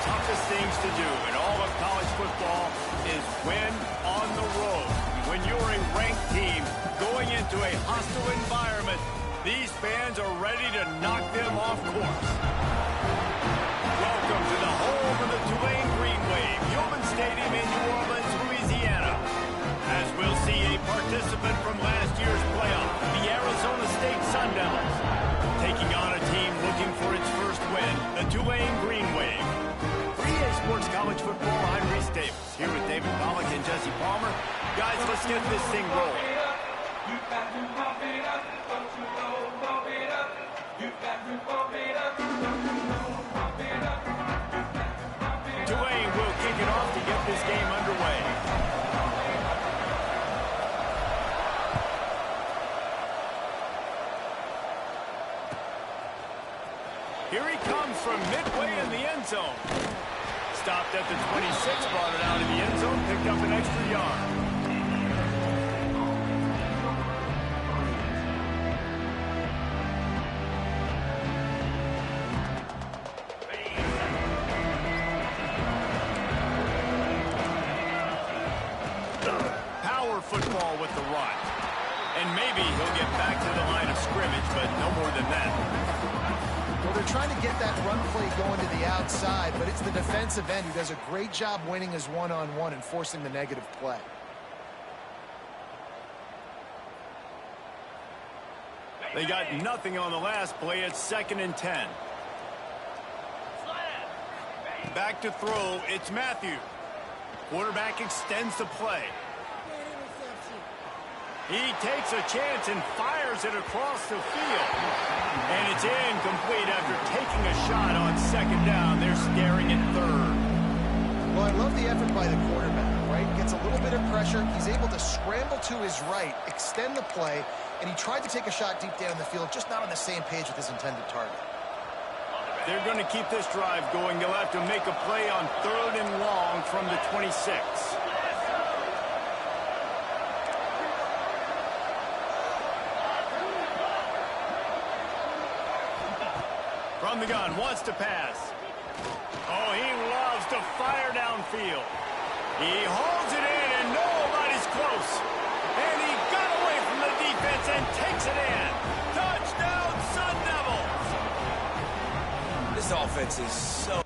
toughest things to do in all of college football is win on the road. When you're a ranked team going into a hostile environment, these fans are ready to knock them off course. Welcome to the home of the Tulane Green Wave, Hillman Stadium in New Orleans, Louisiana. As we'll see a participant from last year's playoff, the Arizona State Sun Devils, taking on a team looking for its first win, the Tulane Green Wave. For EA Sports College Football, I'm Reese Davis, here with David Pollack and Jesse Palmer. Guys, let's get this thing rolling. You've got to pump it up, don't you know, pump it up. You've got to pump it up, don't you know, pump it up. Tulane will kick it off to get this game underway. Here he comes from midway in the end zone. Stopped at the 26, brought it out of the end zone, picked up an extra yard. Football with the run. And maybe he'll get back to the line of scrimmage, but no more than that. Well, they're trying to get that run play going to the outside, but it's the defensive end who does a great job winning his one-on-one and forcing the negative play. They got nothing on the last play. It's 2nd and 10. Back to throw. It's Matthew. Quarterback extends the play. He takes a chance and fires it across the field. And it's incomplete after taking a shot on 2nd down. They're staring at 3rd. Well, I love the effort by the quarterback, right? Gets a little bit of pressure. He's able to scramble to his right, extend the play, and he tried to take a shot deep down the field, just not on the same page with his intended target. They're going to keep this drive going. They'll have to make a play on 3rd and long from the 26. From the gun, wants to pass. Oh, he loves to fire downfield. He holds it in, and nobody's close. And he got away from the defense and takes it in. Touchdown, Sun Devils! This offense is so...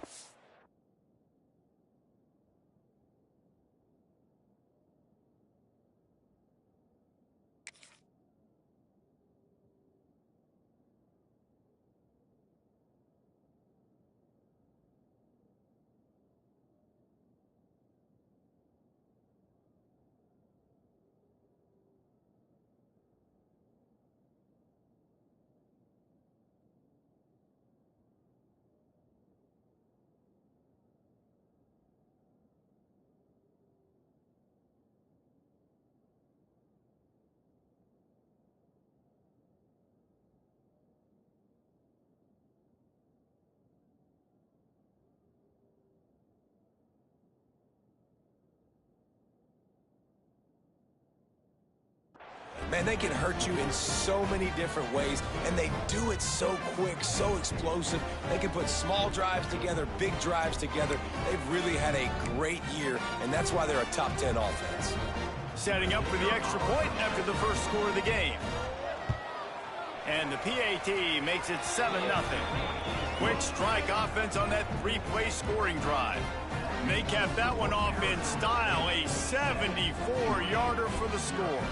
Man, they can hurt you in so many different ways, and they do it so quick, so explosive. They can put small drives together, big drives together. They've really had a great year, and that's why they're a top 10 offense. Setting up for the extra point after the first score of the game. And the PAT makes it 7-0. Quick strike offense on that 3-play scoring drive. And they capped that one off in style, a 74-yarder for the score.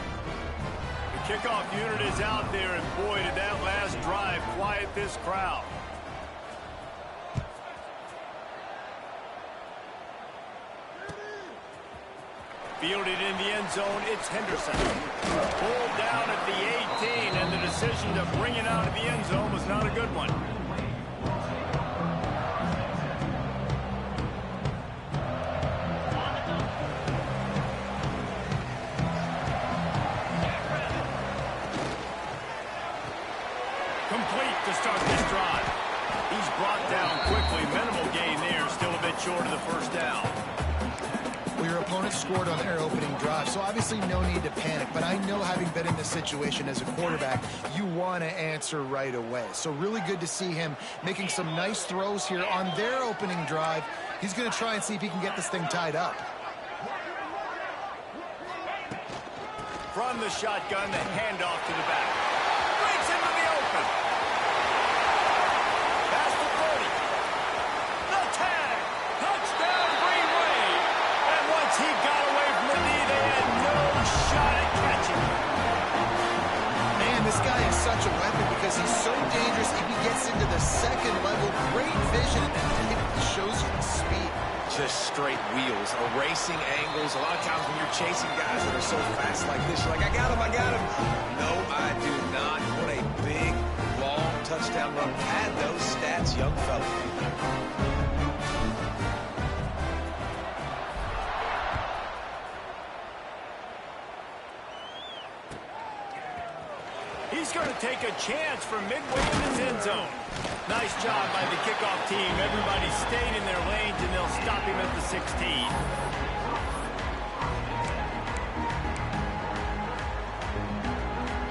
Kickoff unit is out there, and boy, did that last drive quiet this crowd. Fielded in the end zone, it's Henderson. Pulled down at the 18, and the decision to bring it out of the end zone was not a good one. Complete to start this drive. He's brought down quickly. Minimal gain there. Still a bit short of the first down. Well, your opponent scored on their opening drive, so obviously no need to panic. But I know, having been in this situation as a quarterback, you want to answer right away. So really good to see him making some nice throws here on their opening drive He's going to try and see if he can get this thing tied up. From the shotgun, the handoff to the back. Breaks into the open. Past the 30. The tag. Touchdown, Green Wave. And once he got away from the knee, they had no shot at catching him. Man, this guy is such a weapon because he's so dangerous. If he gets into the second level, great vision, and it shows you the speed. Just straight wheels, erasing angles. A lot of times when you're chasing guys that are so fast like this, you're like, I got him. No, I do not. What a big, long touchdown run. Had those stats, young fella. He's going to take a chance from midway in his end zone. Nice job by the kickoff team. Everybody stayed in their lanes, and they'll stop him at the 16.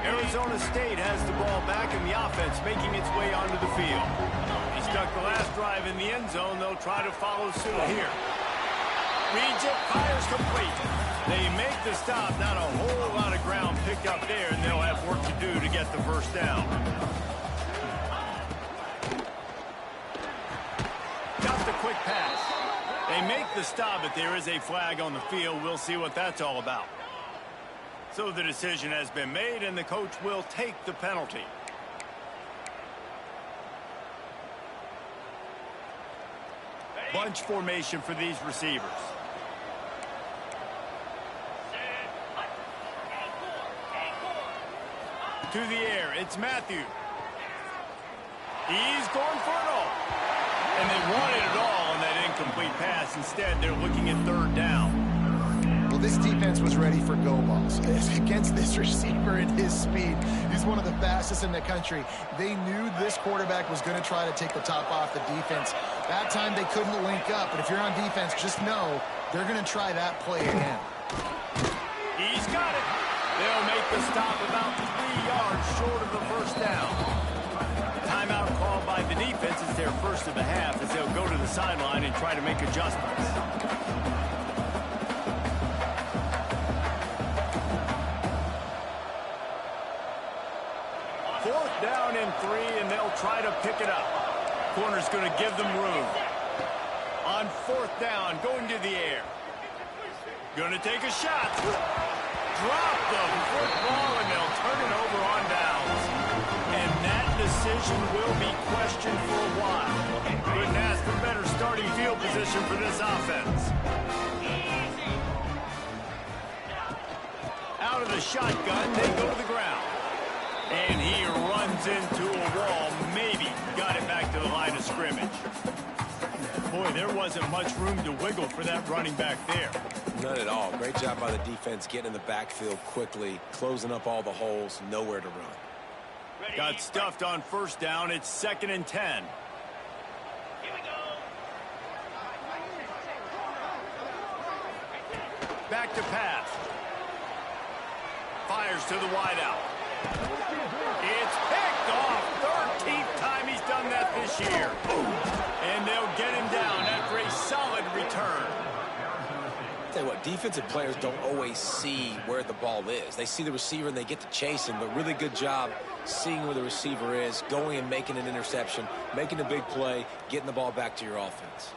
Arizona State has the ball back, and the offense making its way onto the field. He stuck the last drive in the end zone. They'll try to follow suit here. Reads it, fires complete. They make the stop. Not a whole lot of ground picked up there, and they'll have work to do to get the first down. Got the quick pass. They make the stop, but there is a flag on the field. We'll see what that's all about. So the decision has been made, and the coach will take the penalty. Bunch formation for these receivers. To the air, it's Matthew. He's going for it all. And they wanted it all on that incomplete pass. Instead, they're looking at third down. Well, this defense was ready for go balls. Against this receiver and his speed, he's one of the fastest in the country. They knew this quarterback was going to try to take the top off the defense. That time they couldn't link up, but if you're on defense, just know they're going to try that play again. He's got it. They'll make the stop about 3 yards short of the first down. Timeout called by the defense is their first of the half as they'll go to the sideline and try to make adjustments. Fourth down and 3, and they'll try to pick it up. Corner's going to give them room. On fourth down, going to the air. Going to take a shot. Drop the football, and they'll turn it over on downs. And that decision will be questioned for a while. Couldn't ask for better starting field position for this offense. Out of the shotgun, they go to the ground. And he runs into a wall, maybe got it back to the line of scrimmage. Boy, there wasn't much room to wiggle for that running back there. None at all. Great job by the defense getting in the backfield quickly, closing up all the holes, nowhere to run. Got stuffed on first down. It's 2nd and 10. Back to pass. Fires to the wideout. It's picked off. 13th time he's done that this year. And they'll get him down after a solid return. Tell you what, defensive players don't always see where the ball is. They see the receiver and they get to chase him, but really good job seeing where the receiver is, going and making an interception, making a big play, getting the ball back to your offense.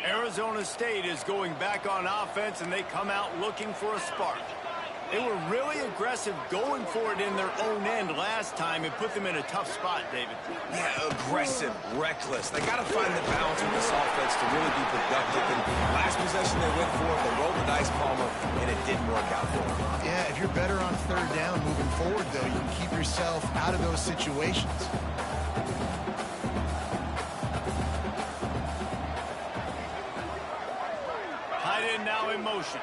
Arizona State is going back on offense, and they come out looking for a spark. They were really aggressive going for it in their own end last time and put them in a tough spot, David. Yeah, aggressive, reckless. They got to find the balance with this offense to really be productive. And last possession they went for it, they rolled the dice, Palmer, and it didn't work out for them. Yeah, if you're better on third down moving forward, though, you can keep yourself out of those situations. Tight end now in motion.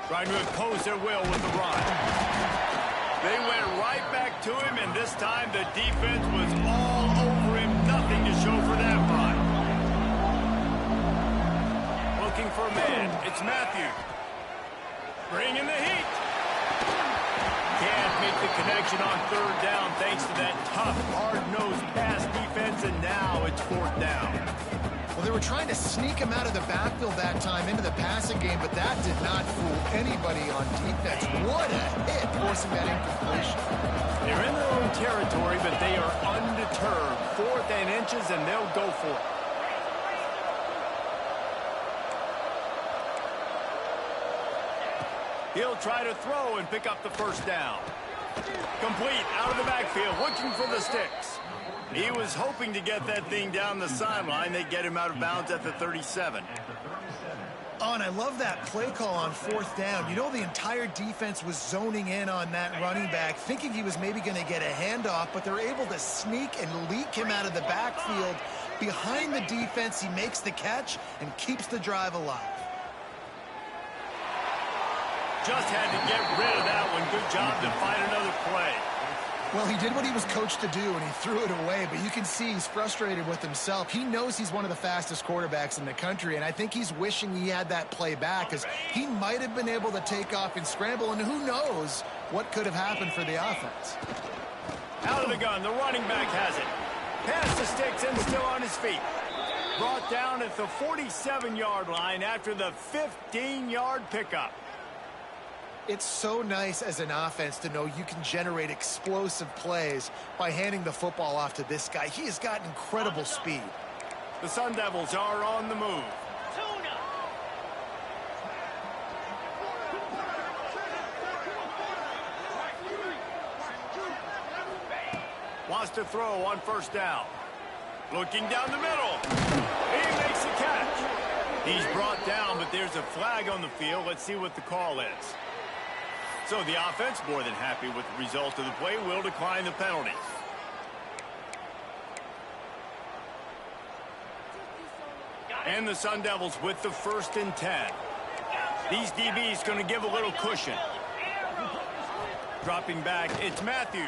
Trying to impose their will with the run. They went right back to him, and this time the defense was all over him. Nothing to show for that run. Looking for a man. It's Matthew. Bringing the heat. Can't make the connection on third down thanks to that tough, hard-nosed pass defense, and now it's fourth down. Well, they were trying to sneak him out of the backfield that time into the passing game, but that did not fool anybody on defense. What a hit, forcing that incompletion. They're in their own territory, but they are undeterred. 4th and inches, and they'll go for it. He'll try to throw and pick up the first down. Complete out of the backfield, looking for the sticks. He was hoping to get that thing down the sideline. They get him out of bounds at the 37. Oh, and I love that play call on 4th down. You know, the entire defense was zoning in on that running back, thinking he was maybe going to get a handoff, but they're able to sneak and leak him out of the backfield. Behind the defense, he makes the catch and keeps the drive alive. Just had to get rid of that one. Good job to find another play. Well, he did what he was coached to do, and he threw it away, but you can see he's frustrated with himself. He knows he's one of the fastest quarterbacks in the country, and I think he's wishing he had that play back, because he might have been able to take off and scramble, and who knows what could have happened for the offense. Out of the gun, the running back has it. Past the sticks and still on his feet. Brought down at the 47-yard line after the 15-yard pickup. It's so nice as an offense to know you can generate explosive plays by handing the football off to this guy. He has got incredible speed. The Sun Devils are on the move. Wants to throw on first down. Looking down the middle. He makes the catch. He's brought down, but there's a flag on the field. Let's see what the call is. So the offense, more than happy with the result of the play, will decline the penalty. And the Sun Devils with the 1st and 10. These DBs going to give a little cushion. Dropping back, it's Matthew.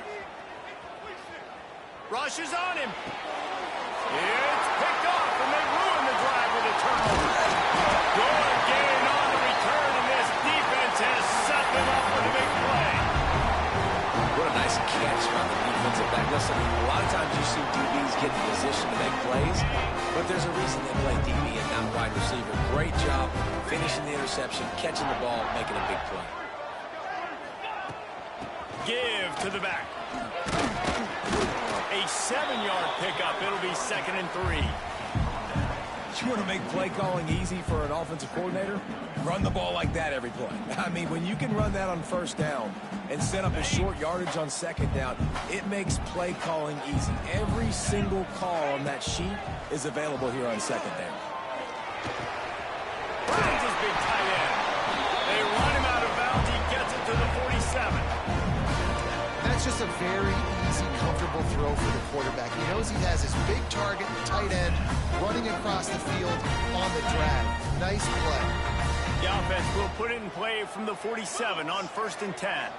Rush is on him. It's picked off, and they ruin the drive with a turnover. Good gain on the return, and this defense has set them up with a big play. What a nice catch from the defensive back. Listen, a lot of times you see DBs get in position to make plays, but there's a reason they play DB and not wide receiver. Great job finishing the interception, catching the ball, making a big play. Give to the back. A 7-yard pickup. It'll be 2nd and 3. You want to make play calling easy for an offensive coordinator? Run the ball like that every play. I mean, when you can run that on first down and set up a short yardage on second down, it makes play calling easy. Every single call on that sheet is available here on second down. Finds his big tight end. They run him out of bounds. He gets it to the 47. That's just a very easy, comfortable throw for the quarterback. He knows he has his big target, tight end, running across the field on the drag. Nice play. The offense will put it in play from the 47 on 1st and 10.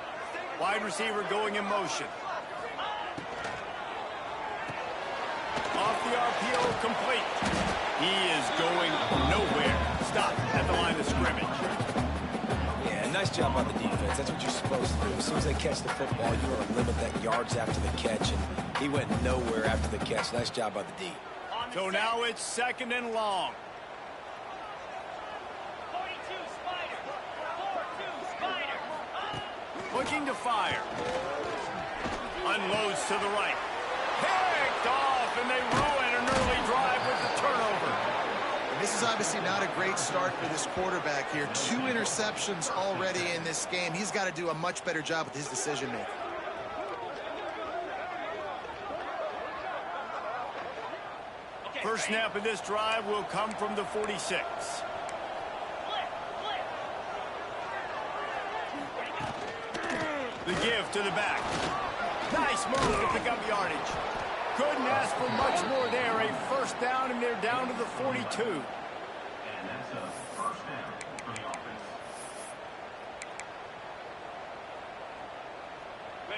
Wide receiver going in motion. Off the RPO, complete. He is going nowhere. Stop at the line of scrimmage. Yeah, nice job on the defense. That's what you're supposed to do. As soon as they catch the football, you want to limit that yards after the catch, and he went nowhere after the catch. Nice job on the D. So now it's 2nd and long. 42 Spider. 4-2 Spider. Looking to fire. Unloads to the right. Picked off, and they ruin an early drive with the turnover. And this is obviously not a great start for this quarterback here. 2 interceptions already in this game. He's got to do a much better job with his decision-making. First snap of this drive will come from the 46. The give to the back. Nice move to pick up yardage. Couldn't ask for much more there. A first down, and they're down to the 42.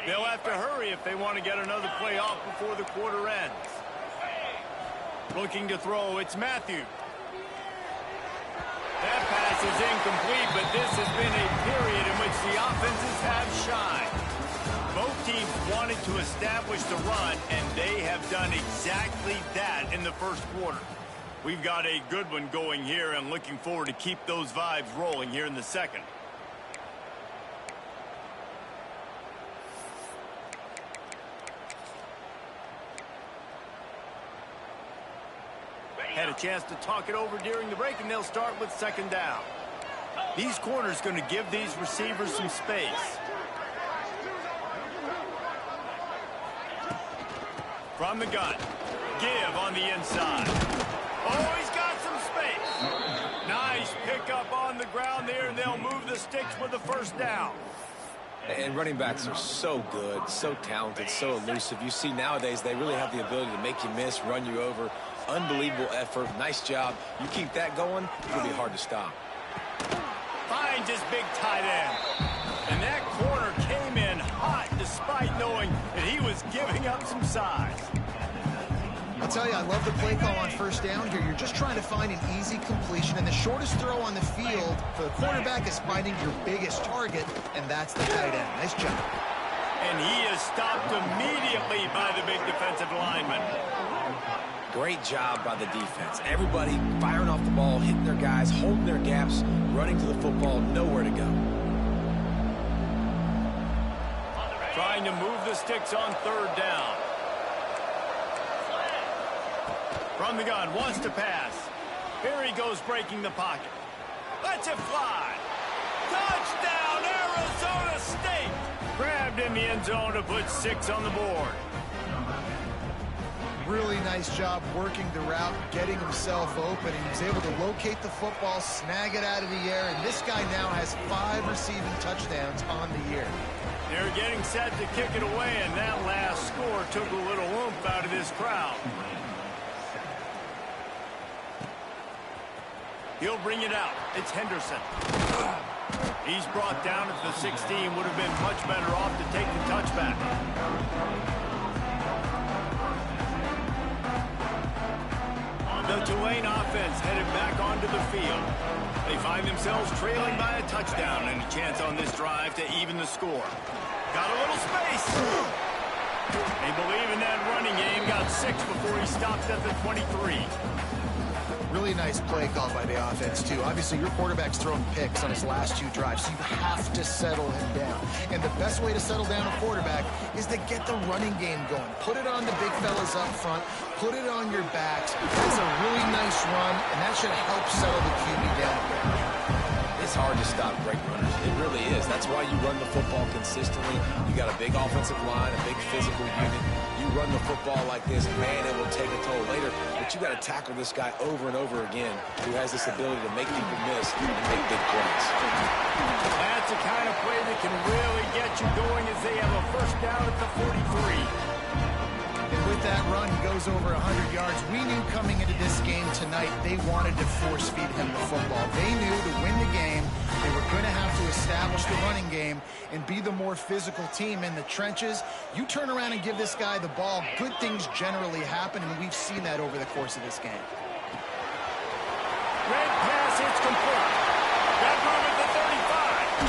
They'll have to hurry if they want to get another play off before the quarter ends. Looking to throw, it's Matthew. That pass is incomplete, but this has been a period in which the offenses have shined. Both wanted to establish the run, and they have done exactly that in the first quarter. We've got a good one going here and looking forward to keep those vibes rolling here in the second. Had a chance to talk it over during the break, and they'll start with second down. These corners going to give these receivers some space. From the gun. Give on the inside. Oh, he's got some space. Nice pickup on the ground there, and they'll move the sticks with the first down. And running backs are so good, so talented, so elusive. You see nowadays they really have the ability to make you miss, run you over. Unbelievable effort. Nice job. You keep that going, it'll be hard to stop. Finds his big tight end. And that corner came in hot despite knowing that he was giving up some size. I'll tell you, I love the play call on first down here. You're just trying to find an easy completion, and the shortest throw on the field for the quarterback is finding your biggest target, and that's the tight end. Nice job. And he is stopped immediately by the big defensive lineman. Great job by the defense. Everybody firing off the ball, hitting their guys, holding their gaps, running to the football, nowhere to go. Trying to move the sticks on third down. From the gun, wants to pass. Here he goes breaking the pocket. Lets it fly. Touchdown, Arizona State! Grabbed in the end zone to put 6 on the board. Really nice job working the route, getting himself open, and he was able to locate the football, snag it out of the air, and this guy now has 5 receiving touchdowns on the year. They're getting set to kick it away, and that last score took a little oomph out of this crowd. He'll bring it out. It's Henderson. He's brought down at the 16. Would have been much better off to take the touchback. The Tulane offense headed back onto the field. They find themselves trailing by a touchdown and a chance on this drive to even the score. Got a little space. They believe in that running game. Got 6 before he stopped at the 23. Really nice play call by the offense, too. Obviously, your quarterback's thrown picks on his last 2 drives, so you have to settle him down. And the best way to settle down a quarterback is to get the running game going. Put it on the big fellas up front. Put it on your backs. That's a really nice run, and that should help settle the QB down a bit. It's hard to stop great runners. It really is. That's why you run the football consistently. You got a big offensive line, a big physical unit. You run the football like this, man, it will take a toll later. But you got to tackle this guy over and over again who has this ability to make people miss and make big plays. That's the kind of play that can really get you going as they have a first down at the 43. And with that run, he goes over 100 yards. We knew coming into this game tonight, they wanted to force feed him the football. They knew to win the game, they were going to have to establish the running game and be the more physical team in the trenches. You turn around and give this guy the ball, good things generally happen, and we've seen that over the course of this game. Red pass, it's complete. That move at the 35.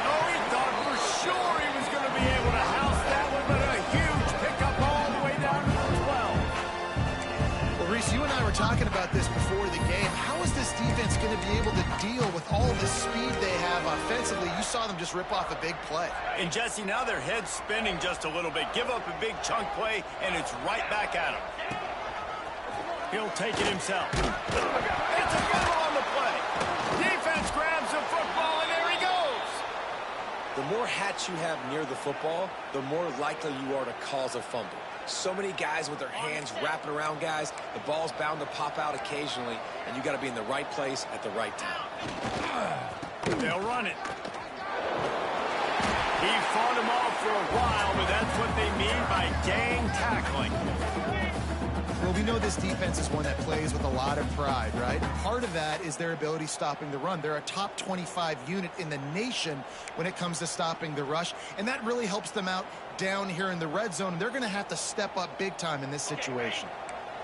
Oh, he thought for sure he was going to be able to house that one, but a huge pickup all the way down to the 12. Well, Reese, you and I were talking about this before the game. How is this defense going to be able to deal with all the speed they have offensively? You saw them just rip off a big play. And Jesse, now their head's spinning just a little bit. Give up a big chunk play, and it's right back at him. He'll take it himself. It's a fumble on the play. Defense grabs the football, and there he goes. The more hats you have near the football, the more likely you are to cause a fumble. So many guys with their hands wrapping around guys, the ball's bound to pop out occasionally, and you got to be in the right place at the right time. They'll run it. He fought him off for a while, but that's what they mean by gang tackling. Well, we know this defense is one that plays with a lot of pride, right? Part of that is their ability stopping the run. They're a top 25 unit in the nation when it comes to stopping the rush, and that really helps them out down here in the red zone. They're going to have to step up big time in this situation.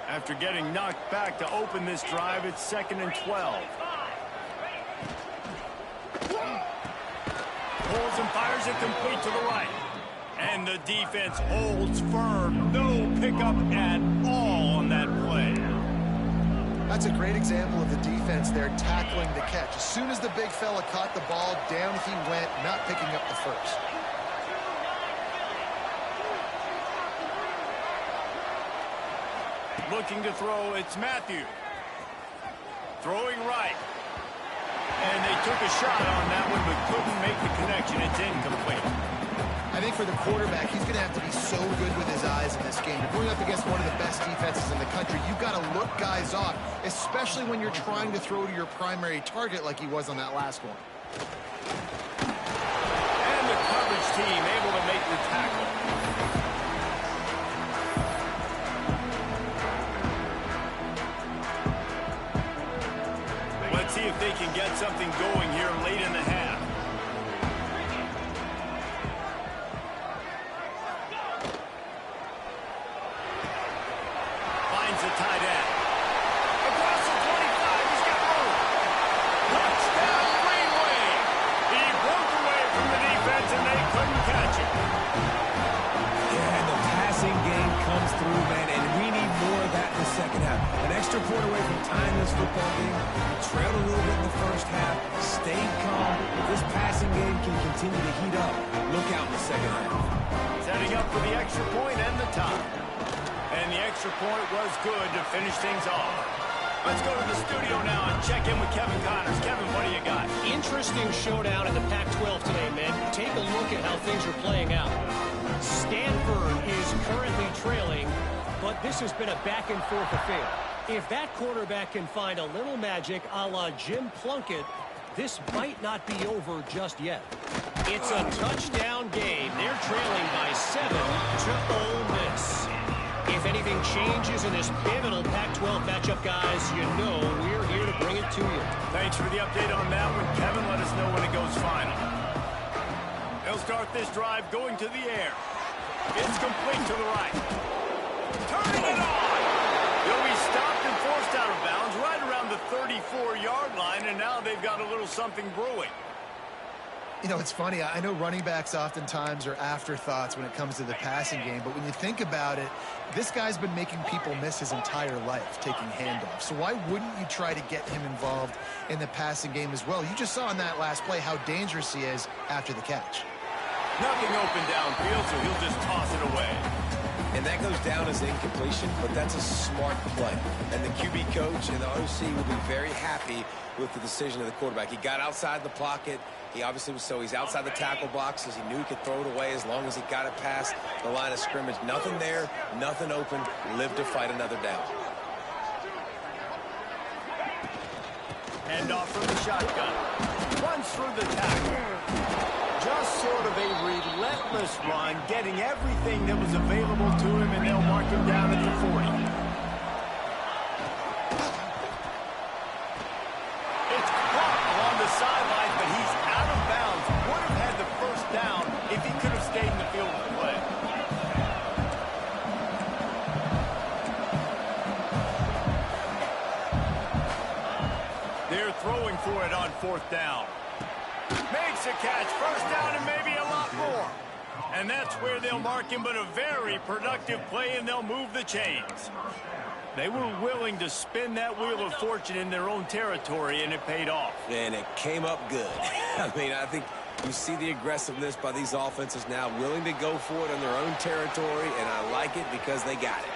After getting knocked back to open this drive, it's 2nd and 12. Pulls and fires it complete to the right. And the defense holds firm. No pickup at all on that play. That's a great example of the defense there tackling the catch. As soon as the big fella caught the ball, down he went, not picking up the first. Looking to throw, it's Matthew. Throwing right. And they took a shot on that one, but couldn't make the connection. It's incomplete. I think for the quarterback, he's going to have to be so good with his eyes in this game. You're going up against one of the best defenses in the country. You've got to look guys off, especially when you're trying to throw to your primary target like he was on that last one. And the coverage team able to make the tackle. Let's see if they can get something going here late in the half. Finds the tight end. Across the 25, he's got room. Touchdown, Greenway. He broke away from the defense, and they couldn't catch him. Yeah, and the passing game comes through, man, and we need more of that in the second half. An extra point away from tying this football game. We trailed a little bit in the first half, stayed calm. If this passing game can continue to heat up, look out in the second half. Setting up for the extra point and the tie. And the extra point was good to finish things off. Let's go to the studio now and check in with Kevin Connors. Kevin, what do you got? Interesting showdown in the Pac-12 today, man. Take a look at how things are playing out. Stanford is currently trailing, but this has been a back-and-forth affair. If that quarterback can find a little magic a la Jim Plunkett, this might not be over just yet. It's a touchdown game. They're trailing by 7 to Ole Miss. If anything changes in this pivotal Pac-12 matchup, guys, you know we're here to bring it to you. Thanks for the update on that one, Kevin. Let us know when it goes final. They'll start this drive going to the air. It's complete to the right. Turning it on! They'll be stopped and forced out of bounds right around the 34-yard line, and now they've got a little something brewing. You know, it's funny. I know running backs oftentimes are afterthoughts when it comes to the passing game, but when you think about it, this guy's been making people miss his entire life taking handoffs. So why wouldn't you try to get him involved in the passing game as well? You just saw in that last play how dangerous he is after the catch. Nothing open downfield, so he'll just toss it away. And that goes down as incompletion, but that's a smart play. And the QB coach and the OC will be very happy with the decision of the quarterback. He got outside the pocket. He obviously was he's outside the tackle boxes. He knew he could throw it away as long as he got it past the line of scrimmage. Nothing there, nothing open. Live to fight another down. Hand off from the shotgun. Runs through the tackle. Just sort of a relentless run, getting everything that was available to him, and they'll mark him down at the 40. It's caught along the sideline, but he's out of bounds. Would have had the first down if he could have stayed in the field of play. They're throwing for it on 4th down. Makes a catch, first down, and maybe a lot more. And that's where they'll mark him, but a very productive play, and they'll move the chains. They were willing to spin that wheel of fortune in their own territory, and it paid off. And it came up good. I mean, I think you see the aggressiveness by these offenses now, willing to go for it in their own territory, and I like it because they got it.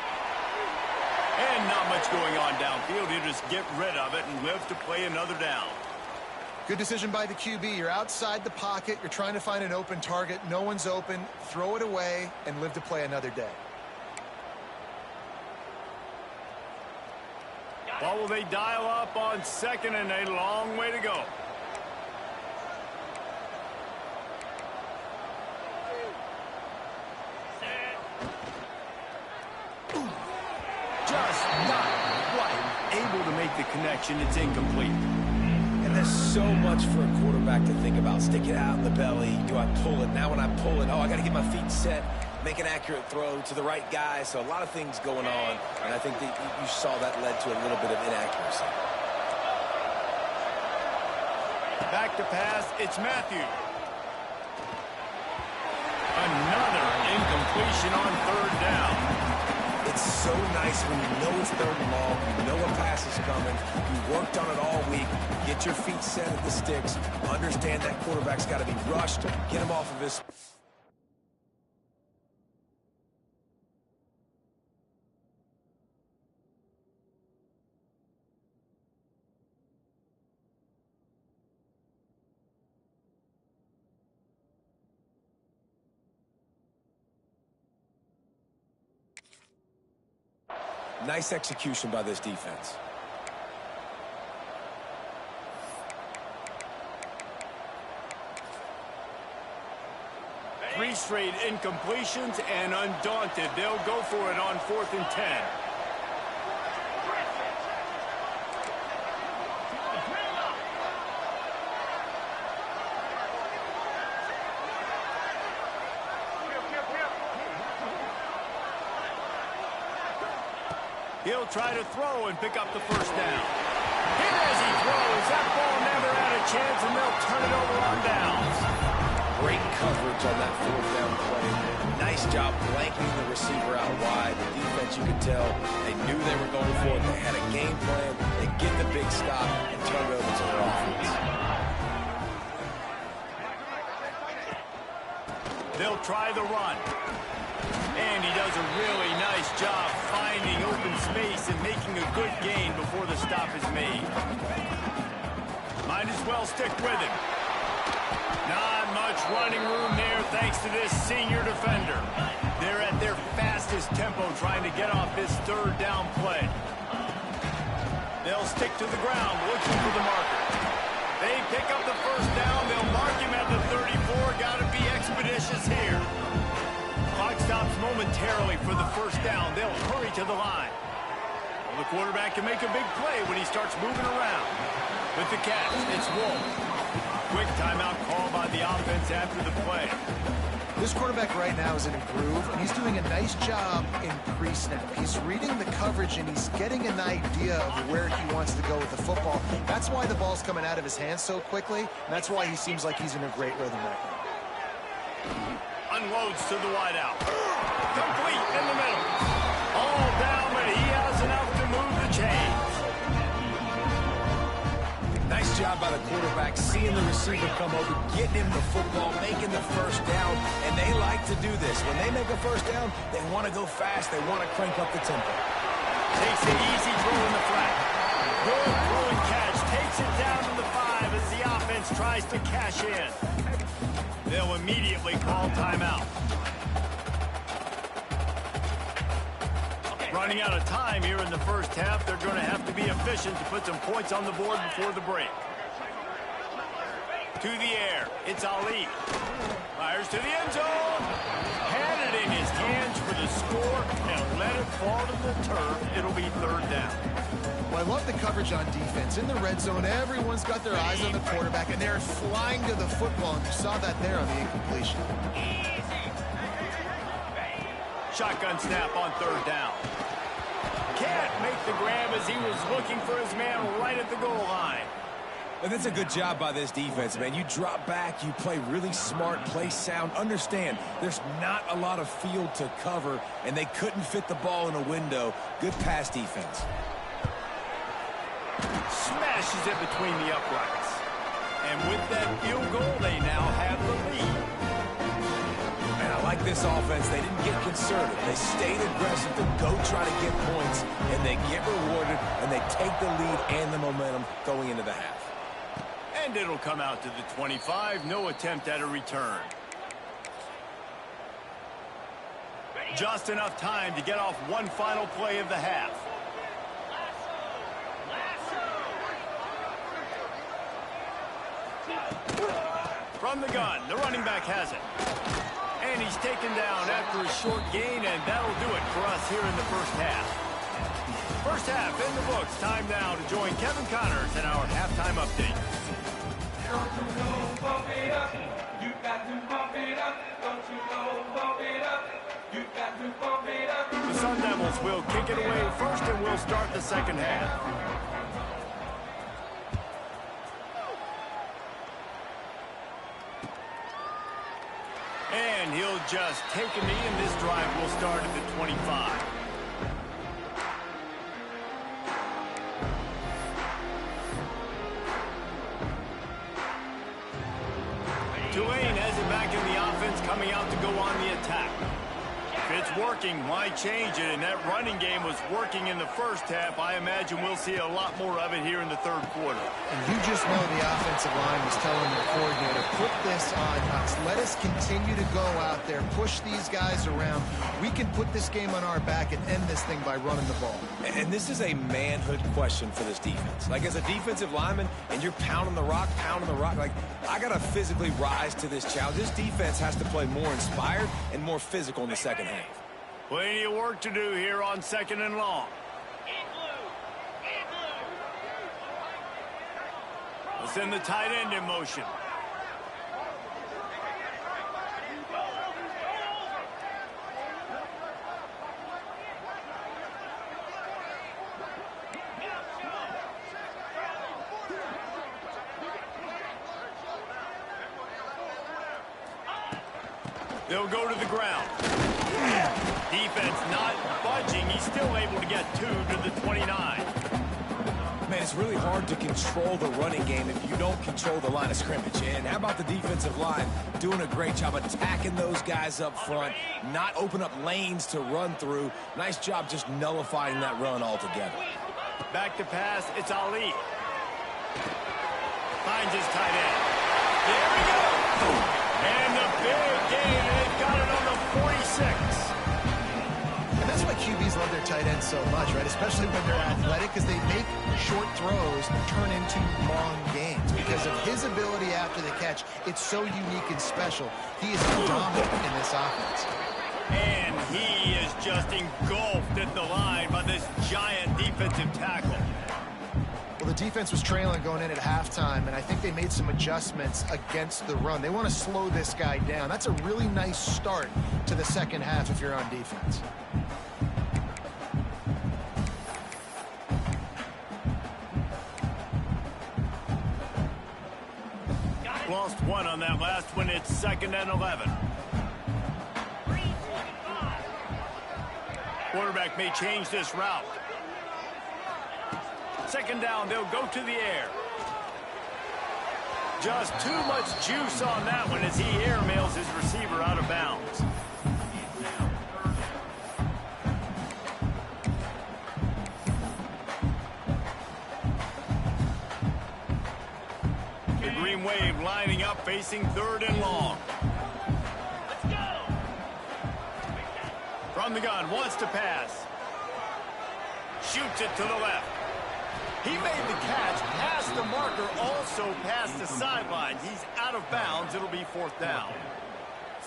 And not much going on downfield. You just get rid of it and live to play another down. Good decision by the QB. You're outside the pocket. You're trying to find an open target. No one's open. Throw it away and live to play another day. What will they dial up on 2nd and a long way to go? Just not quite able to make the connection. It's incomplete. And there's so much for a quarterback to think about. Stick it out in the belly. Do I pull it? Now when I pull it, I got to get my feet set, make an accurate throw to the right guy. So a lot of things going on, and I think that you saw that led to a little bit of inaccuracy. Back to pass, it's Matthew. Another completion on third down. It's so nice when you know it's third and long, you know a pass is coming, you worked on it all week, get your feet set at the sticks, understand that quarterback's got to be rushed, get him off of his... Nice execution by this defense. Three straight incompletions, and undaunted, they'll go for it on 4th and 10. He'll try to throw and pick up the first down. And as he throws, that ball never had a chance, and they'll turn it over on downs. Great coverage on that 4th down play. Nice job blanking the receiver out wide. The defense, you could tell, they knew they were going for it. They had a game plan. They get the big stop and turn it over to their offense. They'll try the run. And he does a really nice job finding open space and making a good gain before the stop is made. Might as well stick with him. Not much running room there thanks to this senior defender. They're at their fastest tempo trying to get off this third down play. They'll stick to the ground looking for the marker. They pick up the first down. They'll mark him at the 34. Got to be expeditious here. Clock stops momentarily for the first down. They'll hurry to the line. Well, the quarterback can make a big play when he starts moving around. With the catch, it's Wolf. Quick timeout call by the offense after the play. This quarterback right now is in a groove, and he's doing a nice job in pre-snap. He's reading the coverage, and he's getting an idea of where he wants to go with the football. That's why the ball's coming out of his hands so quickly, and that's why he seems like he's in a great rhythm right now. Unloads to the wideout. Complete in the middle. All down, but he has enough to move the chains. Nice job by the quarterback, seeing the receiver come over, getting him the football, making the first down, and they like to do this. When they make a first down, they want to go fast. They want to crank up the tempo. Takes an easy throw in the flat. Good throw and catch. Takes it down to the 5 as the offense tries to cash in. They'll immediately call timeout. Running out of time here in the first half, they're going to have to be efficient to put some points on the board before the break. To the air, it's Ali. Fires to the end zone. Had it in his hands for the score and let it fall to the turf. It'll be third down. Well, I love the coverage on defense. In the red zone, everyone's got their eyes on the quarterback, and they're flying to the football, and you saw that there on the incompletion. Shotgun snap on third down. Can't make the grab as he was looking for his man right at the goal line. And that's a good job by this defense, man. You drop back, you play really smart, play sound. Understand, there's not a lot of field to cover, and they couldn't fit the ball in a window. Good pass defense. Smashes it between the uprights. And with that field goal, they now have the lead. And I like this offense. They didn't get conservative. They stayed aggressive to go try to get points, and they get rewarded, and they take the lead and the momentum going into the half. And it'll come out to the 25. No attempt at a return. Just enough time to get off one final play of the half. From the gun, the running back has it. And he's taken down after a short gain, and that'll do it for us here in the first half. First half in the books. Time now to join Kevin Connors in our halftime update. Don't you know, pump it up. You got to pump it up. Don't you know, pump it up. You got to pump it up. The Sun Devils will kick it away first, and we'll start the second half. And he'll just take a knee, and this drive will start at the 25. Tulane has it back in the offense, coming out to go on the attack. If it's working, why change it? And that running game was working in the first half. I imagine we'll see a lot more of it here in the third quarter. And you just know the offensive line was telling the coordinator, put this on us. Let us continue to go out there, push these guys around. We can put this game on our back and end this thing by running the ball. And this is a manhood question for this defense. Like, as a defensive lineman, and you're pounding the rock, like, I got to physically rise to this challenge. This defense has to play more inspired and more physical in the second half. Plenty of work to do here on 2nd and long. We'll send the tight end in motion. They'll go to the ground. Defense not budging. He's still able to get 2 to the 29. Man, it's really hard to control the running game if you don't control the line of scrimmage. And how about the defensive line doing a great job attacking those guys up front, not open up lanes to run through. Nice job just nullifying that run altogether. Back to pass, it's Ali. Finds his tight end. There we go. And the big gain, and they've got it on the 46. And that's why QBs love their tight ends so much, right? Especially when they're athletic, because they make short throws turn into long gains. Because of his ability after the catch, it's so unique and special. He is dominant in this offense. And he is just engulfed at the line by this giant defensive tackle. Well, the defense was trailing going in at halftime, and I think they made some adjustments against the run. They want to slow this guy down. That's a really nice start to the second half if you're on defense. Lost one on that last one. It's 2nd and 11. Quarterback may change this route. 2nd down, they'll go to the air. Just too much juice on that one as he airmails his receiver out of bounds. The Green Wave lining up, facing 3rd and long. Let's go. From the gun, wants to pass. Shoots it to the left. He made the catch, past the marker, also past the sidelines. He's out of bounds. It'll be 4th down.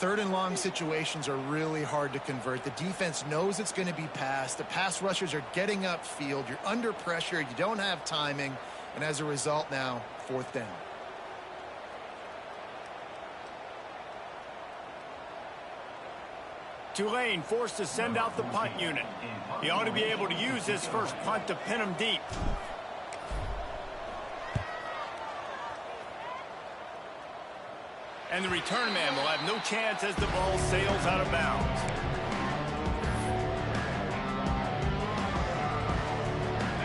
3rd and long situations are really hard to convert. The defense knows it's going to be passed. The pass rushers are getting upfield. You're under pressure. You don't have timing. And as a result now, 4th down. Tulane forced to send out the punt unit. He ought to be able to use his first punt to pin him deep. And the return man will have no chance as the ball sails out of bounds.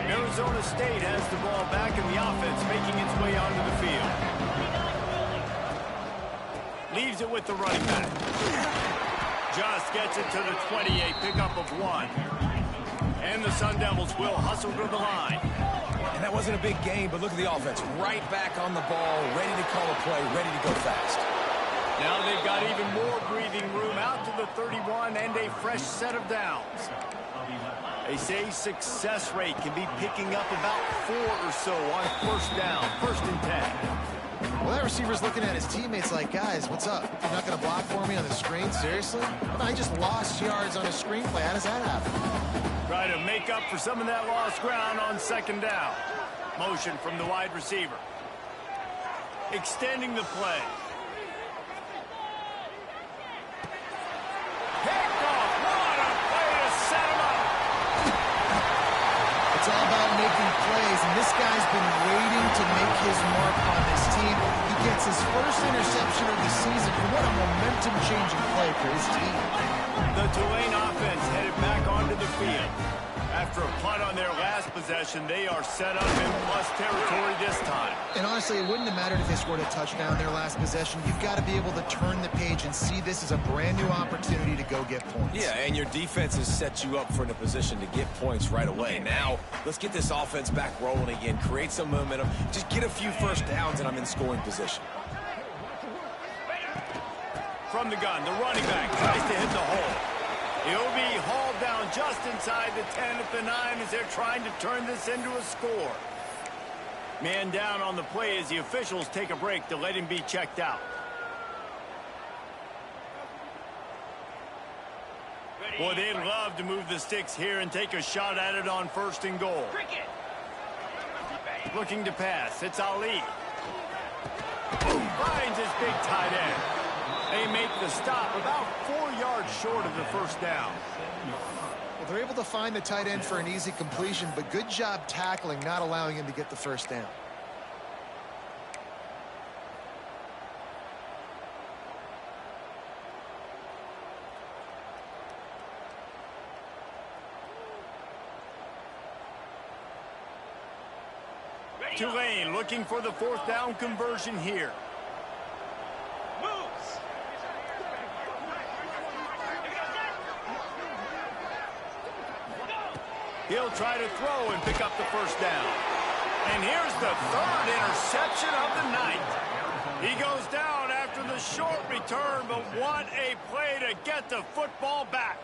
Arizona State has the ball back in the offense, making its way onto the field. Leaves it with the running back. Just gets it to the 28, pickup of 1. And the Sun Devils will hustle to the line. And that wasn't a big game, but look at the offense. Right back on the ball, ready to call a play, ready to go fast. Now they've got even more breathing room out to the 31 and a fresh set of downs. They say success rate can be picking up about 4 or so on 1st down, 1st and 10. Well, that receiver's looking at his teammates like, guys, what's up? You're not going to block for me on the screen? Seriously? I just lost yards on a screenplay. How does that happen? Try to make up for some of that lost ground on 2nd down. Motion from the wide receiver. Extending the play. Picked off. What a play to set him up. It's all about making plays, and this guy's been waiting to make his mark on this team. He gets his first interception of the season, and what a momentum-changing play for his team. The Tulane offense headed back onto the field. After a punt on their last possession, they are set up in plus territory this time. And honestly, it wouldn't have mattered if they scored a touchdown their last possession. You've got to be able to turn the page and see this as a brand new opportunity to go get points. Yeah, and your defense has set you up for a position to get points right away. Now, let's get this offense back rolling again, create some momentum, just get a few first downs, and I'm in scoring position. From the gun, the running back tries to hit the hole. He'll be hauled down just inside the 10 at the 9 as they're trying to turn this into a score. Man down on the play as the officials take a break to let him be checked out. Boy, they'd love to move the sticks here and take a shot at it on 1st and goal. Looking to pass, it's Ali. Finds his big tight end. They make the stop about 4 yards short of the first down. Well, they're able to find the tight end for an easy completion, but good job tackling, not allowing him to get the first down. Tulane looking for the 4th down conversion here. He'll try to throw and pick up the first down. And here's the 3rd interception of the night. He goes down after the short return, but what a play to get the football back.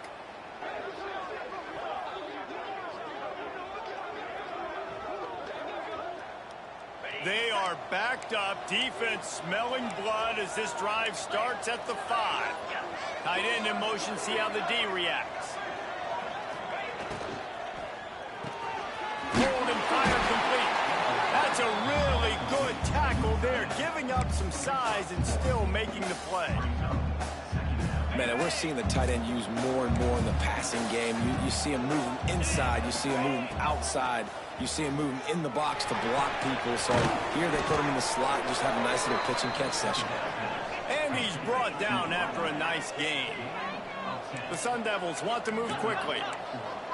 They are backed up, defense smelling blood as this drive starts at the 5. Tight end in motion, see how the D reacts. Hold and fire complete. That's a really good tackle there, giving up some size and still making the play. Man, and we're seeing the tight end used more and more in the passing game. You see him moving inside. You see him moving outside. You see him moving in the box to block people. So here they put him in the slot and just have a nice little pitch and catch session. And he's brought down after a nice game. The Sun Devils want to move quickly.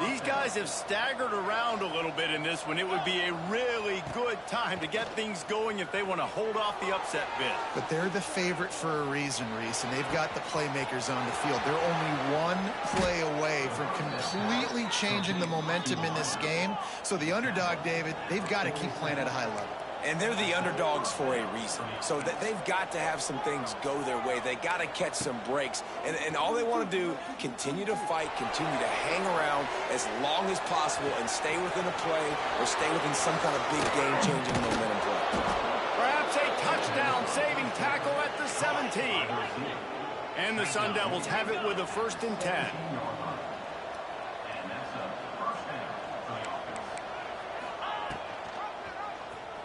These guys have staggered around a little bit in this one. It would be a really good time to get things going if they want to hold off the upset bid. But they're the favorite for a reason, Reese, and they've got the playmakers on the field. They're only one play away from completely changing the momentum in this game. So the underdog, David, they've got to keep playing at a high level. And they're the underdogs for a reason. So they've got to have some things go their way. They got to catch some breaks. And all they want to do, continue to fight, continue to hang around as long as possible and stay within a play or stay within some kind of big game-changing momentum play. Perhaps a touchdown-saving tackle at the 17. And the Sun Devils have it with a 1st and 10.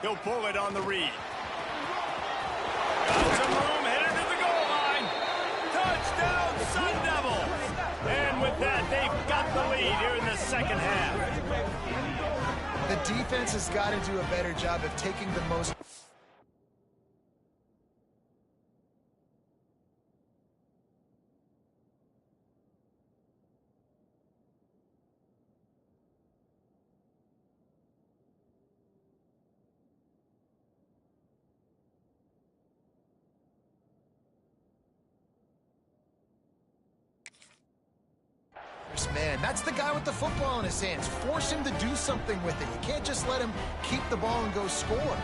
He'll pull it on the read. Got some room, headed to the goal line. Touchdown, Sun Devils! And with that, they've got the lead here in the 2nd half. The defense has got to do a better job of taking the most... Man, that's the guy with the football in his hands. Force him to do something with it. You can't just let him keep the ball and go score.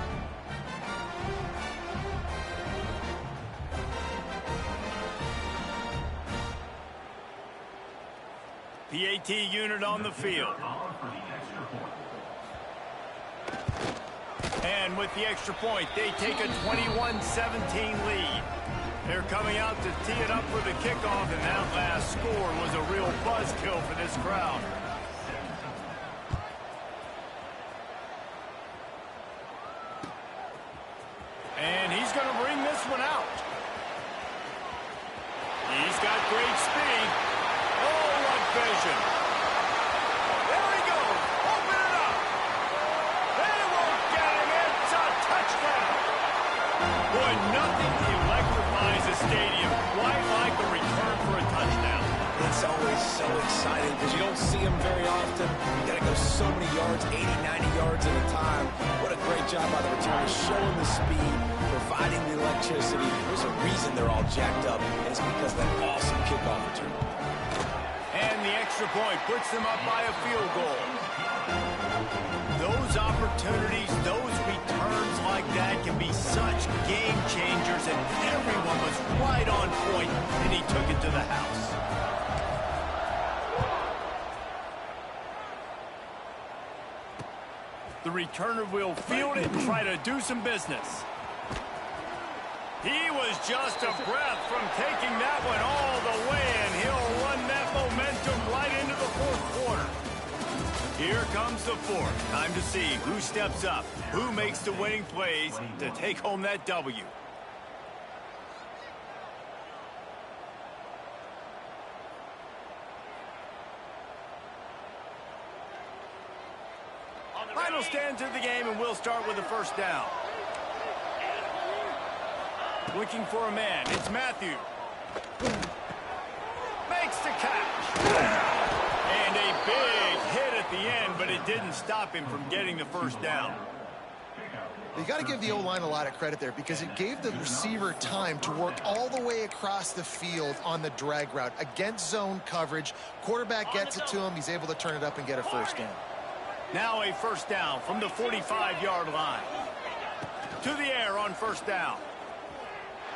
PAT unit on the field. And with the extra point, they take a 21-17 lead. They're coming out to tee it up for the kickoff, and that last score was a real buzzkill for this crowd. And he's going to bring this one out. He's got great speed. Oh, what vision. There he goes. Open it up. and nothing electrifies a stadium quite like a return for a touchdown. It's always so exciting because you don't see them very often. You got to go so many yards, 80, 90 yards at a time. What a great job by the returners, showing the speed, providing the electricity. There's a reason they're all jacked up, and it's because of that awesome kickoff return. And the extra point puts them up by a field goal. Those opportunities, those returns like that can be such game changers, and everyone was right on point, and he took it to the house. The returner will field it and try to do some business. He was just a breath from taking that one all the way, and he'll run that momentum right into the fourth quarter. Here comes the fourth. Time to see who steps up, who makes the winning plays to take home that W. Final stands of the game, and we'll start with the first down. Looking for a man. It's Matthew. Makes the catch. And a big hit at the end, but it didn't stop him from getting the first down. You got to give the O-line a lot of credit there because it gave the receiver time to work all the way across the field on the drag route against zone coverage. Quarterback gets it to him. He's able to turn it up and get a first down. Now a first down from the 45-yard line. To the air on first down.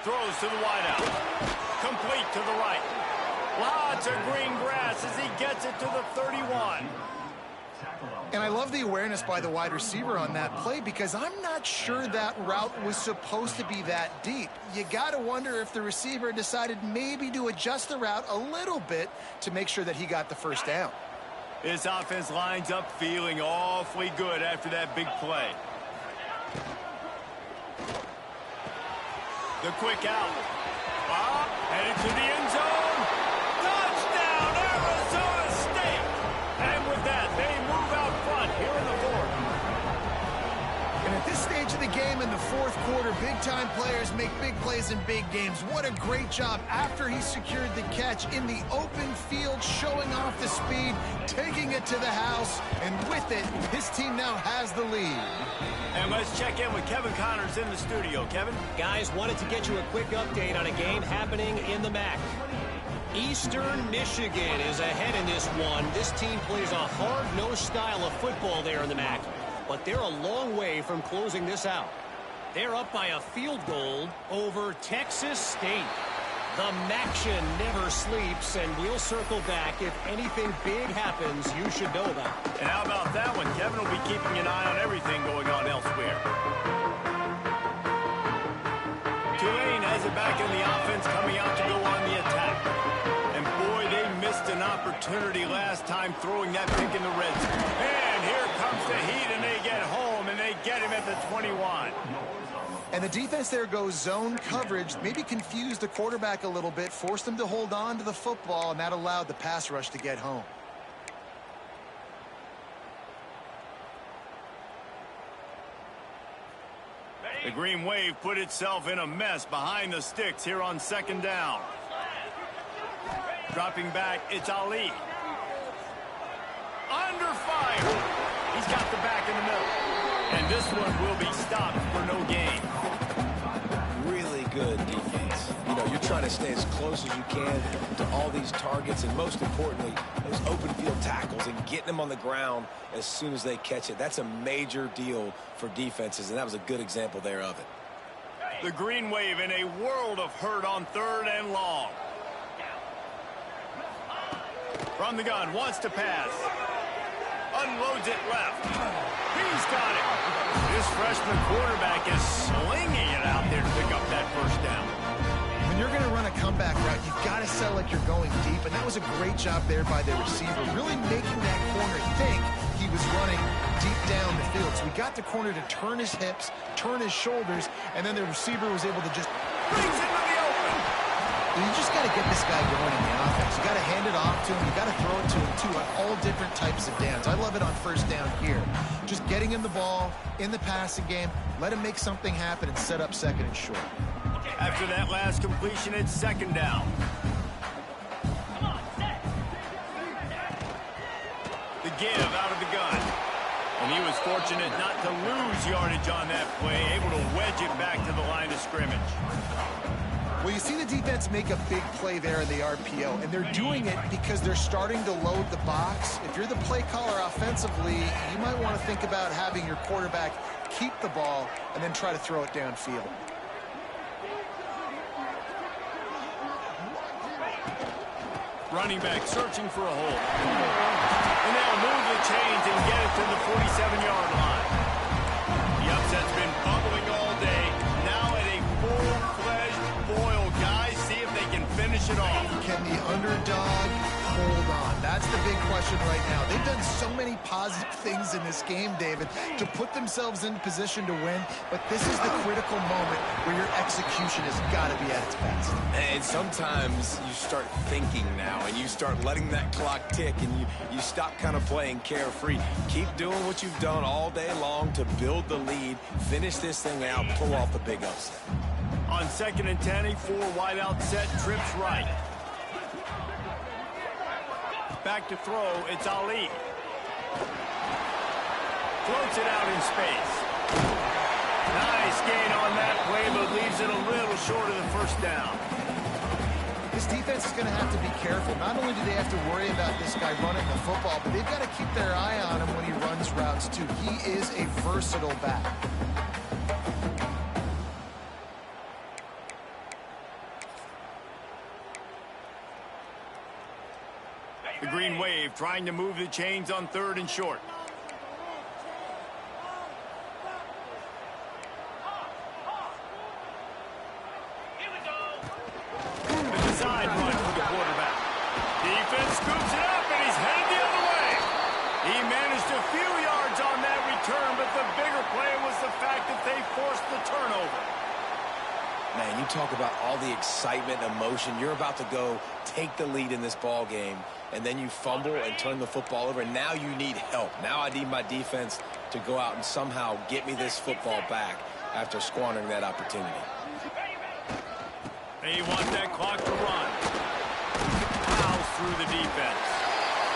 Throws to the wideout. Complete to the right. Lots of green grass as he gets it to the 31. And I love the awareness by the wide receiver on that play because I'm not sure that route was supposed to be that deep. You got to wonder if the receiver decided maybe to adjust the route a little bit to make sure that he got the first down. His offense lines up feeling awfully good after that big play. The quick out. Headed to the end zone. Touchdown, Arizona State. And with that, they move out front here in the fourth. And at this stage of the game in the fourth quarter, big-time players make big plays in big games. What a great job after he secured the catch in the open field, showing off the speed, taking it to the house, and with it, his team now has the lead. And let's check in with Kevin Connors in the studio. Kevin? Guys, wanted to get you a quick update on a game happening in the MAC. Eastern Michigan is ahead in this one. This team plays a hard-nosed style of football there in the MAC, but they're a long way from closing this out. They're up by a field goal over Texas State. The MACtion never sleeps, and we'll circle back. If anything big happens, you should know about it. And how about that one? Kevin will be keeping an eye on everything going on elsewhere. Tulane has it back in the offense, coming out to go on the attack. And boy, they missed an opportunity last time throwing that pick in the red zone. And here comes the Heat, and they get home, and they get him at the 21. And the defense there goes zone coverage, maybe confused the quarterback a little bit, forced him to hold on to the football, and that allowed the pass rush to get home. The Green Wave put itself in a mess behind the sticks here on second down. Dropping back, it's Ali. Under fire. He's got the back in the middle. And this one will be stopped for no gain. Really good defense. You know, you're trying to stay as close as you can to all these targets, and most importantly, those open field tackles and getting them on the ground as soon as they catch it. That's a major deal for defenses, and that was a good example there of it. The Green Wave in a world of hurt on third and long. From the gun, wants to pass. Unloads it left. He's got it. This freshman quarterback is slinging it out there to pick up that first down. When you're going to run a comeback route, you've got to sell like you're going deep, and that was a great job there by the receiver, really making that corner think he was running deep down the field. So we got the corner to turn his hips, turn his shoulders, and then the receiver was able to just Brings it to the open. you just got to get this guy going in the offense. You got to hand it off to him. You got to throw it to him, too, on all different types of downs. I love it on first down here. Just getting him the ball in the passing game, let him make something happen and set up second and short. After that last completion, it's second down. The give out of the gun. And he was fortunate not to lose yardage on that play, able to wedge it back to the line of scrimmage. Well, you see the defense make a big play there in the RPO, and they're doing it because they're starting to load the box. If you're the play caller offensively, you might want to think about having your quarterback keep the ball and then try to throw it downfield. Running back searching for a hole. And they'll move the chains and get it to the 47-yard line. The upset's been bubbling all day. Now at a full-fledged boil. Guys, see if they can finish it off. Can the underdog hold on? That's the big question right now. They've done so many positive things in this game, David, to put themselves in position to win, but this is the critical moment where your execution has got to be at its best. And sometimes you start thinking now, and you start letting that clock tick, and you stop kind of playing carefree. Keep doing what you've done all day long to build the lead, finish this thing out, pull off the big upset. On 2nd and 10, a 4-wide-out set, trips right. Back to throw, it's Ali. Floats it out in space. Nice gain on that play, but leaves it a little short of the first down. This defense is going to have to be careful. Not only do they have to worry about this guy running the football, but they've got to keep their eye on him when he runs routes, too. He is a versatile back. The Green Wave trying to move the chains on 3rd and short. The design run for the quarterback. Defense scoops it up, and he's headed the other way. He managed a few yards on that return, but the bigger play was the fact that they forced the turnover. Man, you talk about all the excitement and emotion. You're about to go take the lead in this ball game, and then you fumble and turn the football over. Now you need help. Now I need my defense to go out and somehow get me this football back after squandering that opportunity. They want that clock to run. Plows through the defense.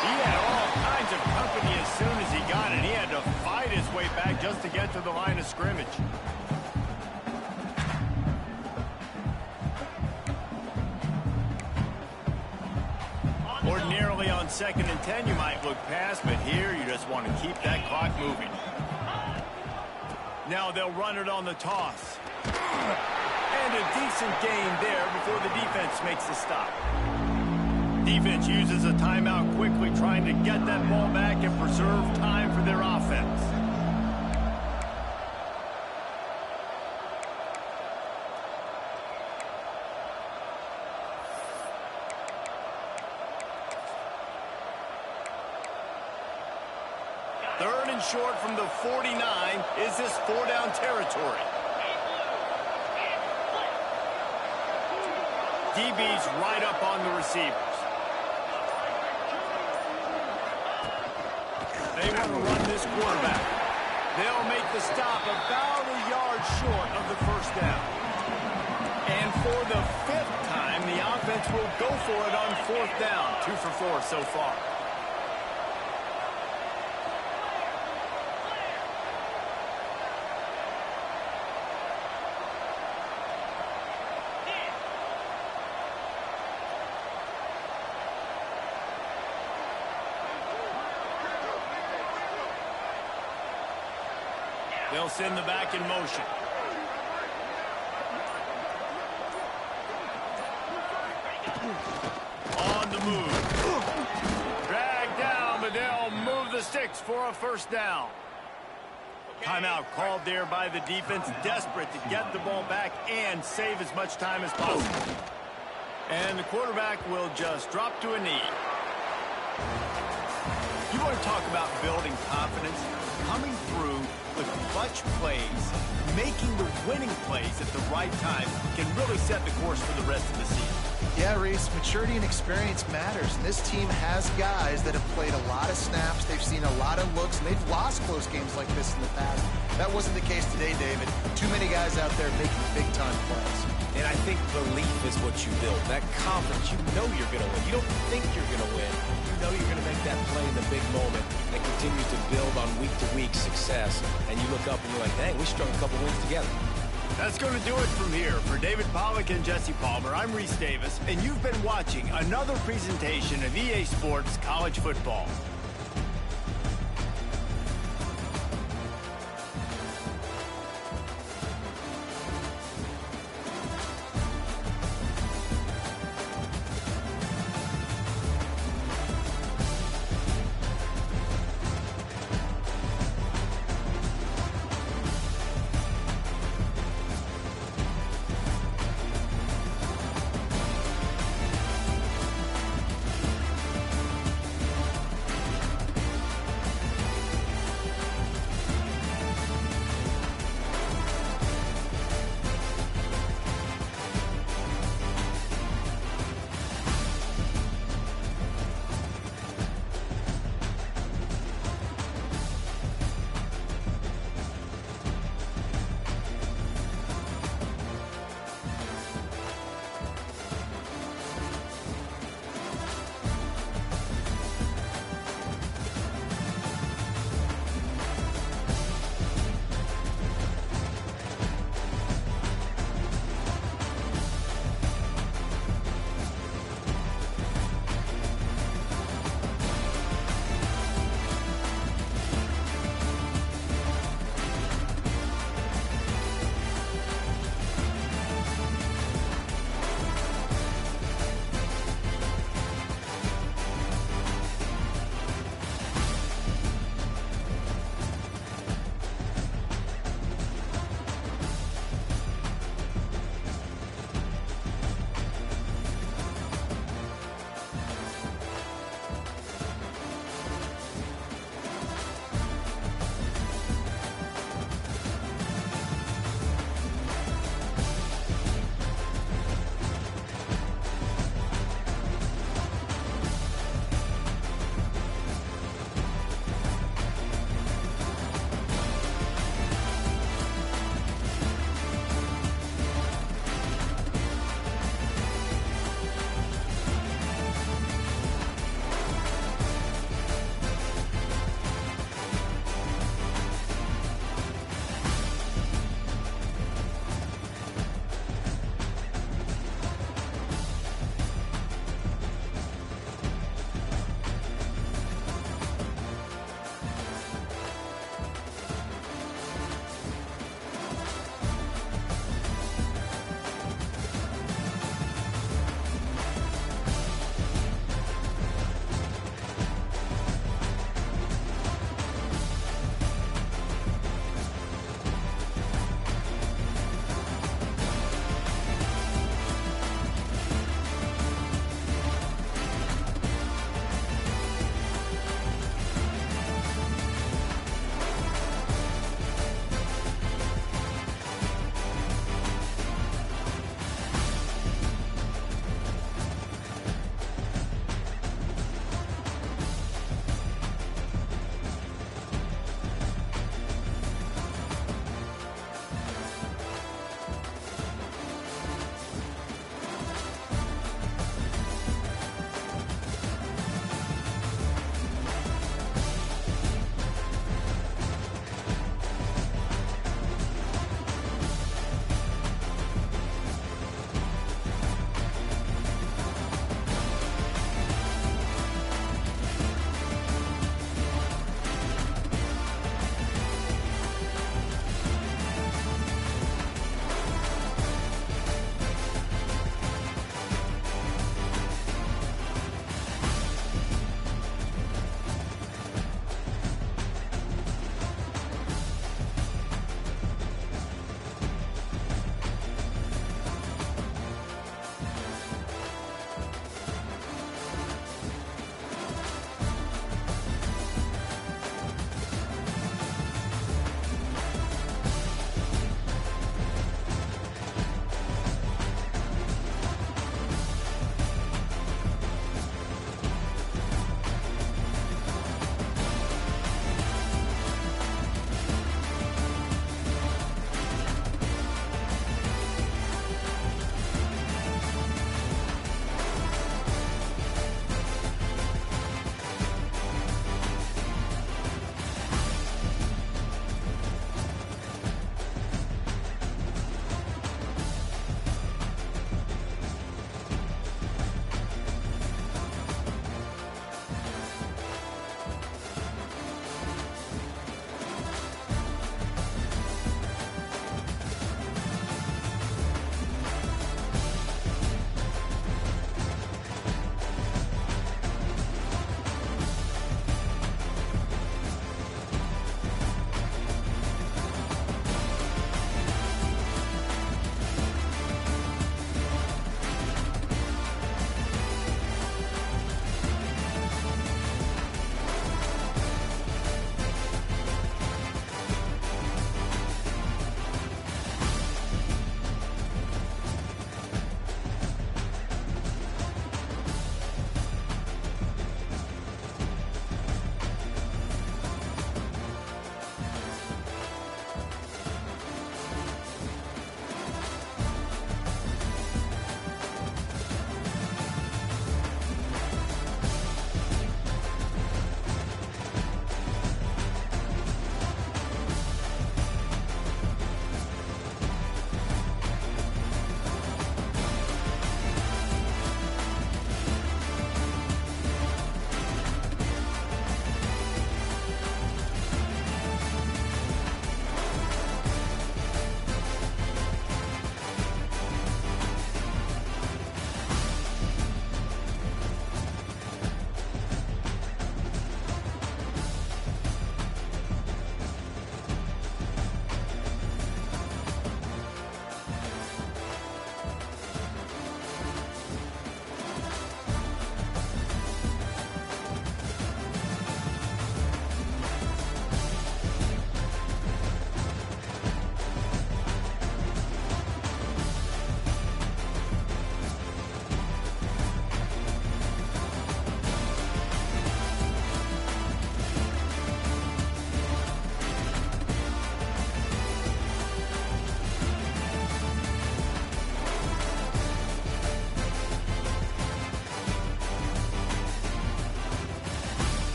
He had all kinds of company as soon as he got it. He had to fight his way back just to get to the line of scrimmage. Ordinarily on 2nd and 10, you might look past, but here you just want to keep that clock moving. Now they'll run it on the toss. And a decent gain there before the defense makes the stop. Defense uses a timeout quickly, trying to get that ball back and preserve time for their offense. Third and short from the 49. Is this 4-down territory? DB's right up on the receivers. They want to run this quarterback. They'll make the stop about a yard short of the first down. And for the 5th time, the offense will go for it on 4th down. 2 for 4 so far. They'll send the back in motion. On the move. Dragged down, but they'll move the sticks for a first down. Timeout called there by the defense, desperate to get the ball back and save as much time as possible. And the quarterback will just drop to a knee. You want to talk about building confidence? Coming through the clutch plays, making the winning plays at the right time can really set the course for the rest of the season. Yeah, Reese, maturity and experience matters, and this team has guys that have played a lot of snaps, they've seen a lot of looks, and they've lost close games like this in the past. That wasn't the case today, David. Too many guys out there making big-time plays. And I think belief is what you build. That confidence, you know you're going to win. You don't think you're going to win. You know you're going to make that play in the big moment that continues to build on week-to-week success. And you look up and you're like, dang, we strung a couple wins together. That's going to do it from here. For David Pollack and Jesse Palmer, I'm Reese Davis, and you've been watching another presentation of EA Sports College Football.